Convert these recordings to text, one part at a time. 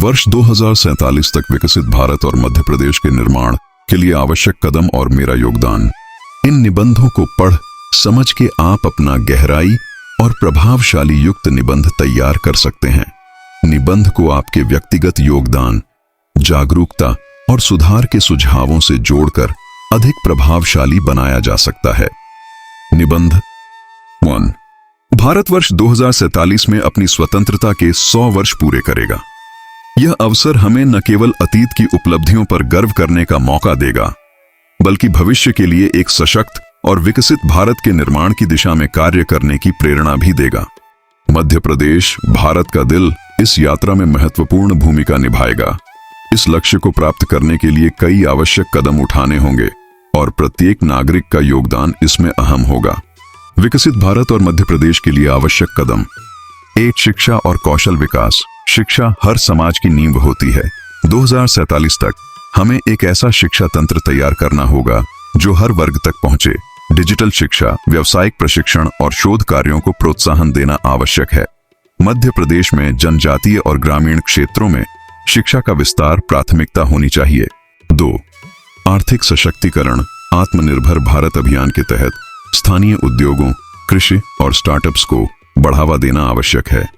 वर्ष 2047 तक विकसित भारत और मध्य प्रदेश के निर्माण के लिए आवश्यक कदम और मेरा योगदान। इन निबंधों को पढ़ समझ के आप अपना गहराई और प्रभावशाली युक्त निबंध तैयार कर सकते हैं। निबंध को आपके व्यक्तिगत योगदान, जागरूकता और सुधार के सुझावों से जोड़कर अधिक प्रभावशाली बनाया जा सकता है। निबंध 1। भारतवर्ष 2047 में अपनी स्वतंत्रता के 100 वर्ष पूरे करेगा। यह अवसर हमें न केवल अतीत की उपलब्धियों पर गर्व करने का मौका देगा, बल्कि भविष्य के लिए एक सशक्त और विकसित भारत के निर्माण की दिशा में कार्य करने की प्रेरणा भी देगा। मध्य प्रदेश, भारत का दिल, इस यात्रा में महत्वपूर्ण भूमिका निभाएगा। इस लक्ष्य को प्राप्त करने के लिए कई आवश्यक कदम उठाने होंगे और प्रत्येक नागरिक का योगदान इसमें अहम होगा। विकसित भारत और मध्य प्रदेश के लिए आवश्यक कदम। 1. शिक्षा और कौशल विकास। शिक्षा हर समाज की नींव होती है। 2047 तक हमें एक ऐसा शिक्षा तंत्र तैयार करना होगा जो हर वर्ग तक पहुंचे। डिजिटल शिक्षा, व्यावसायिक प्रशिक्षण और शोध कार्यों को प्रोत्साहन देना आवश्यक है। मध्य प्रदेश में जनजातीय और ग्रामीण क्षेत्रों में शिक्षा का विस्तार प्राथमिकता होनी चाहिए। 2. आर्थिक सशक्तिकरण। आत्मनिर्भर भारत अभियान के तहत स्थानीय उद्योगों, कृषि और स्टार्टअप्स को बढ़ावा देना आवश्यक है।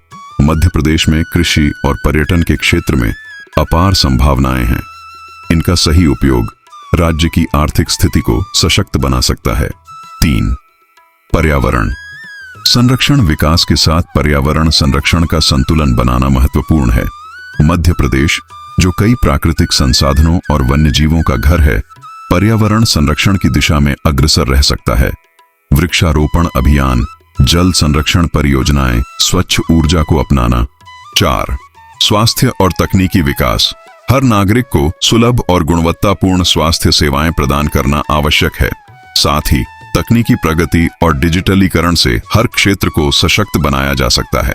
मध्य प्रदेश में कृषि और पर्यटन के क्षेत्र में अपार संभावनाएं हैं। इनका सही उपयोग राज्य की आर्थिक स्थिति को सशक्त बना सकता है। 3. पर्यावरण संरक्षण। विकास के साथ पर्यावरण संरक्षण का संतुलन बनाना महत्वपूर्ण है। मध्य प्रदेश, जो कई प्राकृतिक संसाधनों और वन्यजीवों का घर है, पर्यावरण संरक्षण की दिशा में अग्रसर रह सकता है। वृक्षारोपण अभियान, जल संरक्षण परियोजनाएं, स्वच्छ ऊर्जा को अपनाना। 4. स्वास्थ्य और तकनीकी विकास। हर नागरिक को सुलभ और गुणवत्तापूर्ण स्वास्थ्य सेवाएं प्रदान करना आवश्यक है। साथ ही तकनीकी प्रगति और डिजिटलीकरण से हर क्षेत्र को सशक्त बनाया जा सकता है।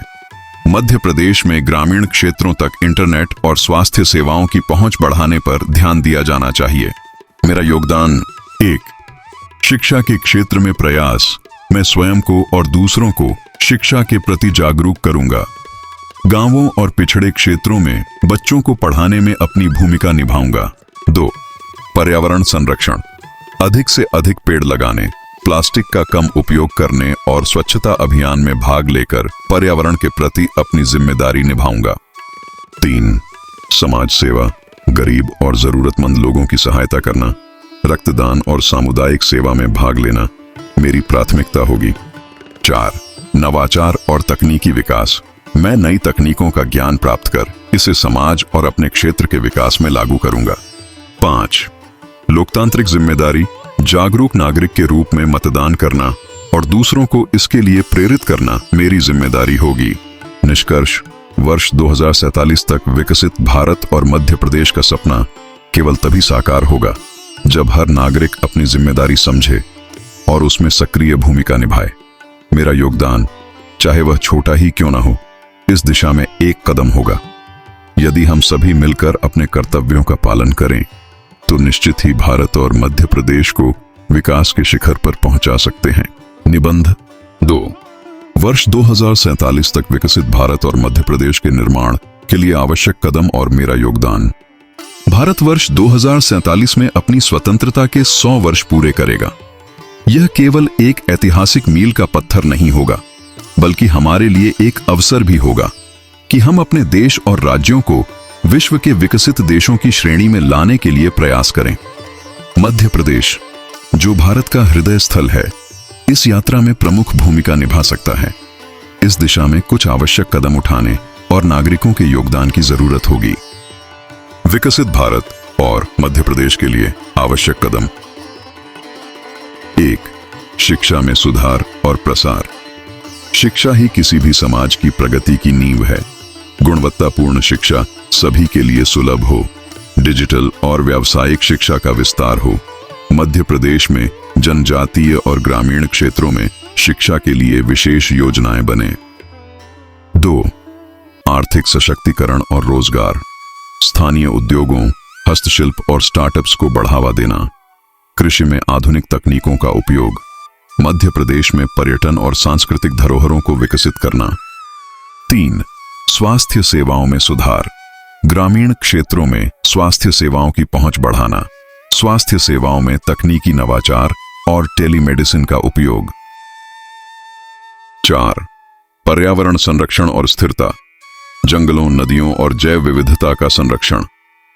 मध्य प्रदेश में ग्रामीण क्षेत्रों तक इंटरनेट और स्वास्थ्य सेवाओं की पहुंच बढ़ाने पर ध्यान दिया जाना चाहिए। मेरा योगदान। 1. शिक्षा के क्षेत्र में प्रयास। मैं स्वयं को और दूसरों को शिक्षा के प्रति जागरूक करूंगा। गांवों और पिछड़े क्षेत्रों में बच्चों को पढ़ाने में अपनी भूमिका निभाऊंगा। 2. पर्यावरण संरक्षण। अधिक से अधिक पेड़ लगाने, प्लास्टिक का कम उपयोग करने और स्वच्छता अभियान में भाग लेकर पर्यावरण के प्रति अपनी जिम्मेदारी निभाऊंगा। 3. समाज सेवा। गरीब और जरूरतमंद लोगों की सहायता करना, रक्तदान और सामुदायिक सेवा में भाग लेना मेरी प्राथमिकता होगी। 4. नवाचार और तकनीकी विकास। मैं नई तकनीकों का ज्ञान प्राप्त कर इसे समाज और अपने क्षेत्र के विकास में लागू करूंगा। 5. लोकतांत्रिक जिम्मेदारी। जागरूक नागरिक के रूप में मतदान करना और दूसरों को इसके लिए प्रेरित करना मेरी जिम्मेदारी होगी। निष्कर्ष। वर्ष 2047 तक विकसित भारत और मध्य प्रदेश का सपना केवल तभी साकार होगा जब हर नागरिक अपनी जिम्मेदारी समझे और उसमें सक्रिय भूमिका निभाए। मेरा योगदान, चाहे वह छोटा ही क्यों ना हो, इस दिशा में एक कदम होगा। यदि हम सभी मिलकर अपने कर्तव्यों का पालन करें तो निश्चित ही भारत और मध्य प्रदेश को विकास के शिखर पर पहुंचा सकते हैं। निबंध 2। वर्ष 2047 तक विकसित भारत और मध्य प्रदेश के निर्माण के लिए आवश्यक कदम और मेरा योगदान। भारत वर्ष 2047 में अपनी स्वतंत्रता के 100 वर्ष पूरे करेगा। यह केवल एक ऐतिहासिक मील का पत्थर नहीं होगा, बल्कि हमारे लिए एक अवसर भी होगा कि हम अपने देश और राज्यों को विश्व के विकसित देशों की श्रेणी में लाने के लिए प्रयास करें। मध्य प्रदेश, जो भारत का हृदय स्थल है, इस यात्रा में प्रमुख भूमिका निभा सकता है। इस दिशा में कुछ आवश्यक कदम उठाने और नागरिकों के योगदान की जरूरत होगी। विकसित भारत और मध्य प्रदेश के लिए आवश्यक कदम। 1. शिक्षा में सुधार और प्रसार। शिक्षा ही किसी भी समाज की प्रगति की नींव है। गुणवत्तापूर्ण शिक्षा सभी के लिए सुलभ हो, डिजिटल और व्यावसायिक शिक्षा का विस्तार हो। मध्य प्रदेश में जनजातीय और ग्रामीण क्षेत्रों में शिक्षा के लिए विशेष योजनाएं बने। 2. आर्थिक सशक्तिकरण और रोजगार। स्थानीय उद्योगों, हस्तशिल्प और स्टार्टअप्स को बढ़ावा देना। कृषि में आधुनिक तकनीकों का उपयोग। मध्य प्रदेश में पर्यटन और सांस्कृतिक धरोहरों को विकसित करना। 3. स्वास्थ्य सेवाओं में सुधार। ग्रामीण क्षेत्रों में स्वास्थ्य सेवाओं की पहुंच बढ़ाना, स्वास्थ्य सेवाओं में तकनीकी नवाचार और टेलीमेडिसिन का उपयोग। 4. पर्यावरण संरक्षण और स्थिरता, जंगलों, नदियों और जैव विविधता का संरक्षण,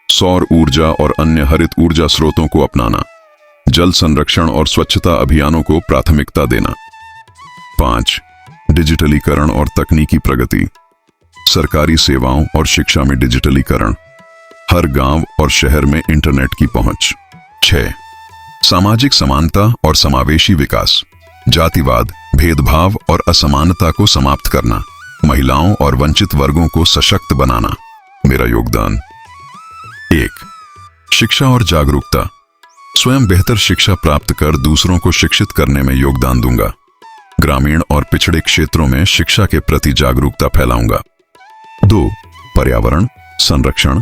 सौर ऊर्जा और अन्य हरित ऊर्जा स्रोतों को अपनाना, जल संरक्षण और स्वच्छता अभियानों को प्राथमिकता देना। 5. डिजिटलीकरण और तकनीकी प्रगति, सरकारी सेवाओं और शिक्षा में डिजिटलीकरण, हर गांव और शहर में इंटरनेट की पहुंच। 6. सामाजिक समानता और समावेशी विकास, जातिवाद, भेदभाव और असमानता को समाप्त करना, महिलाओं और वंचित वर्गों को सशक्त बनाना। मेरा योगदान। 1. शिक्षा और जागरूकता, स्वयं बेहतर शिक्षा प्राप्त कर दूसरों को शिक्षित करने में योगदान दूंगा। ग्रामीण और पिछड़े क्षेत्रों में शिक्षा के प्रति जागरूकता फैलाऊंगा। 2. पर्यावरण संरक्षण,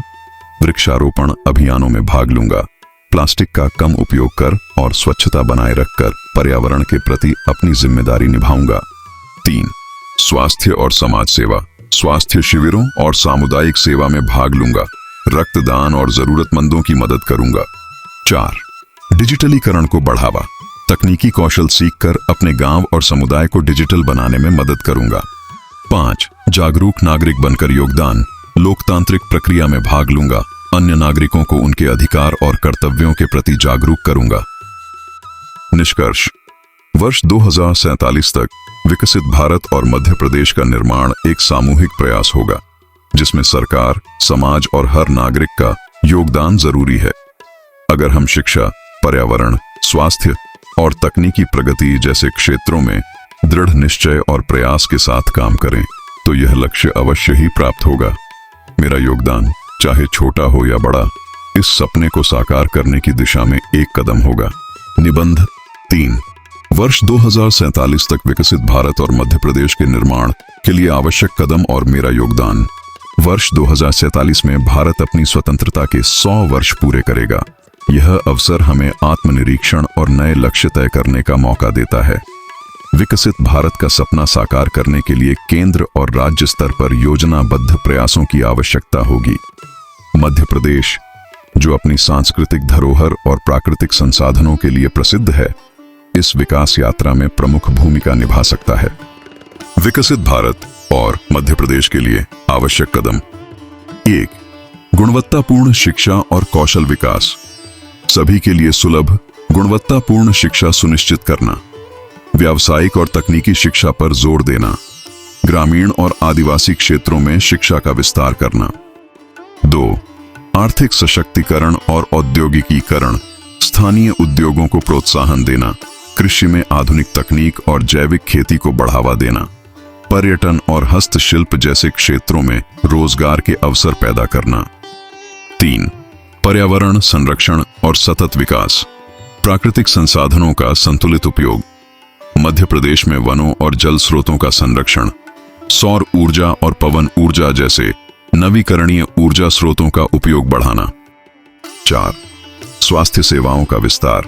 वृक्षारोपण अभियानों में भाग लूंगा। प्लास्टिक का कम उपयोग कर और स्वच्छता बनाए रखकर पर्यावरण के प्रति अपनी जिम्मेदारी निभाऊंगा। 3. स्वास्थ्य और समाज सेवा, स्वास्थ्य शिविरों और सामुदायिक सेवा में भाग लूंगा। रक्तदान और जरूरतमंदों की मदद करूंगा। 4. डिजिटलीकरण को बढ़ावा, तकनीकी कौशल सीखकर अपने गांव और समुदाय को डिजिटल बनाने में मदद करूंगा। 5. जागरूक नागरिक बनकर योगदान, लोकतांत्रिक प्रक्रिया में भाग लूंगा। अन्य नागरिकों को उनके अधिकार और कर्तव्यों के प्रति जागरूक करूंगा। निष्कर्ष, वर्ष 2047 तक विकसित भारत और मध्य प्रदेश का निर्माण एक सामूहिक प्रयास होगा, जिसमें सरकार, समाज और हर नागरिक का योगदान जरूरी है। अगर हम शिक्षा, पर्यावरण, स्वास्थ्य और तकनीकी प्रगति जैसे क्षेत्रों में दृढ़ निश्चय और प्रयास के साथ काम करें, तो यह लक्ष्य अवश्य ही प्राप्त होगा। मेरा योगदान, चाहे छोटा हो या बड़ा, इस सपने को साकार करने की दिशा में एक कदम होगा। निबंध 3. वर्ष 2047 तक विकसित भारत और मध्य प्रदेश के निर्माण के लिए आवश्यक कदम और मेरा योगदान। वर्ष 2047 में भारत अपनी स्वतंत्रता के 100 वर्ष पूरे करेगा। यह अवसर हमें आत्मनिरीक्षण और नए लक्ष्य तय करने का मौका देता है। विकसित भारत का सपना साकार करने के लिए केंद्र और राज्य स्तर पर योजनाबद्ध प्रयासों की आवश्यकता होगी। मध्य प्रदेश, जो अपनी सांस्कृतिक धरोहर और प्राकृतिक संसाधनों के लिए प्रसिद्ध है, इस विकास यात्रा में प्रमुख भूमिका निभा सकता है। विकसित भारत और मध्य प्रदेश के लिए आवश्यक कदम। 1. गुणवत्तापूर्ण शिक्षा और कौशल विकास, सभी के लिए सुलभ, गुणवत्तापूर्ण शिक्षा सुनिश्चित करना। व्यावसायिक और तकनीकी शिक्षा पर जोर देना। ग्रामीण और आदिवासी क्षेत्रों में शिक्षा का विस्तार करना। 2. आर्थिक सशक्तिकरण और औद्योगिकीकरण, स्थानीय उद्योगों को प्रोत्साहन देना। कृषि में आधुनिक तकनीक और जैविक खेती को बढ़ावा देना। पर्यटन और हस्तशिल्प जैसे क्षेत्रों में रोजगार के अवसर पैदा करना। 3. पर्यावरण संरक्षण और सतत विकास, प्राकृतिक संसाधनों का संतुलित उपयोग। मध्य प्रदेश में वनों और जल स्रोतों का संरक्षण, सौर ऊर्जा और पवन ऊर्जा जैसे नवीकरणीय ऊर्जा स्रोतों का उपयोग बढ़ाना। 4. स्वास्थ्य सेवाओं का विस्तार,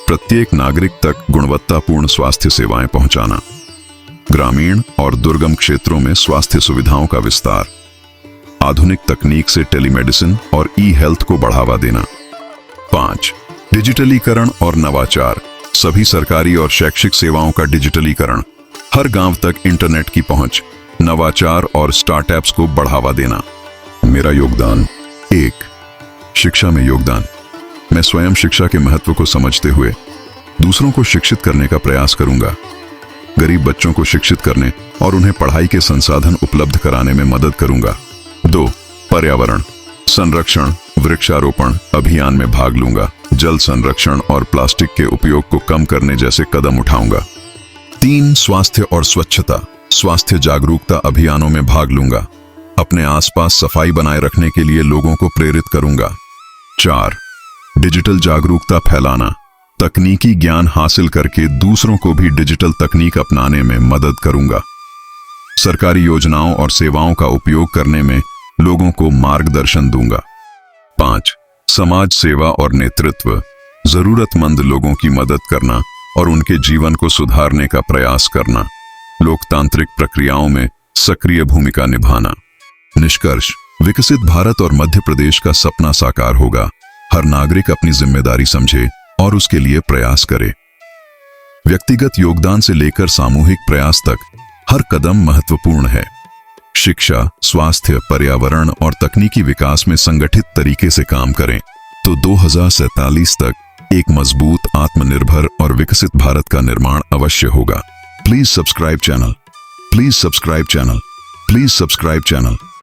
प्रत्येक नागरिक तक गुणवत्तापूर्ण स्वास्थ्य सेवाएं पहुंचाना। ग्रामीण और दुर्गम क्षेत्रों में स्वास्थ्य सुविधाओं का विस्तार, आधुनिक तकनीक से टेलीमेडिसिन और ई-हेल्थ को बढ़ावा देना। 5. डिजिटलीकरण और नवाचार, सभी सरकारी और शैक्षिक सेवाओं का डिजिटलीकरण, हर गांव तक इंटरनेट की पहुंच, नवाचार और स्टार्टअप्स को बढ़ावा देना। मेरा योगदान। 1. शिक्षा में योगदान, मैं स्वयं शिक्षा के महत्व को समझते हुए दूसरों को शिक्षित करने का प्रयास करूंगा। गरीब बच्चों को शिक्षित करने और उन्हें पढ़ाई के संसाधन उपलब्ध कराने में मदद करूंगा। 2. पर्यावरण संरक्षण, वृक्षारोपण अभियान में भाग लूंगा। जल संरक्षण और प्लास्टिक के उपयोग को कम करने जैसे कदम उठाऊंगा। 3. स्वास्थ्य और स्वच्छता, स्वास्थ्य जागरूकता अभियानों में भाग लूंगा। अपने आसपास सफाई बनाए रखने के लिए लोगों को प्रेरित करूंगा। 4. डिजिटल जागरूकता फैलाना, तकनीकी ज्ञान हासिल करके दूसरों को भी डिजिटल तकनीक अपनाने में मदद करूंगा। सरकारी योजनाओं और सेवाओं का उपयोग करने में लोगों को मार्गदर्शन दूंगा। 5. समाज सेवा और नेतृत्व, जरूरतमंद लोगों की मदद करना और उनके जीवन को सुधारने का प्रयास करना। लोकतांत्रिक प्रक्रियाओं में सक्रिय भूमिका निभाना। निष्कर्ष, विकसित भारत और मध्य प्रदेश का सपना साकार होगा। हर नागरिक अपनी जिम्मेदारी समझे और उसके लिए प्रयास करे। व्यक्तिगत योगदान से लेकर सामूहिक प्रयास तक हर कदम महत्वपूर्ण है। शिक्षा, स्वास्थ्य, पर्यावरण और तकनीकी विकास में संगठित तरीके से काम करें तो 2047 तक एक मजबूत, आत्मनिर्भर और विकसित भारत का निर्माण अवश्य होगा। Please subscribe channel. Please subscribe channel. Please subscribe channel.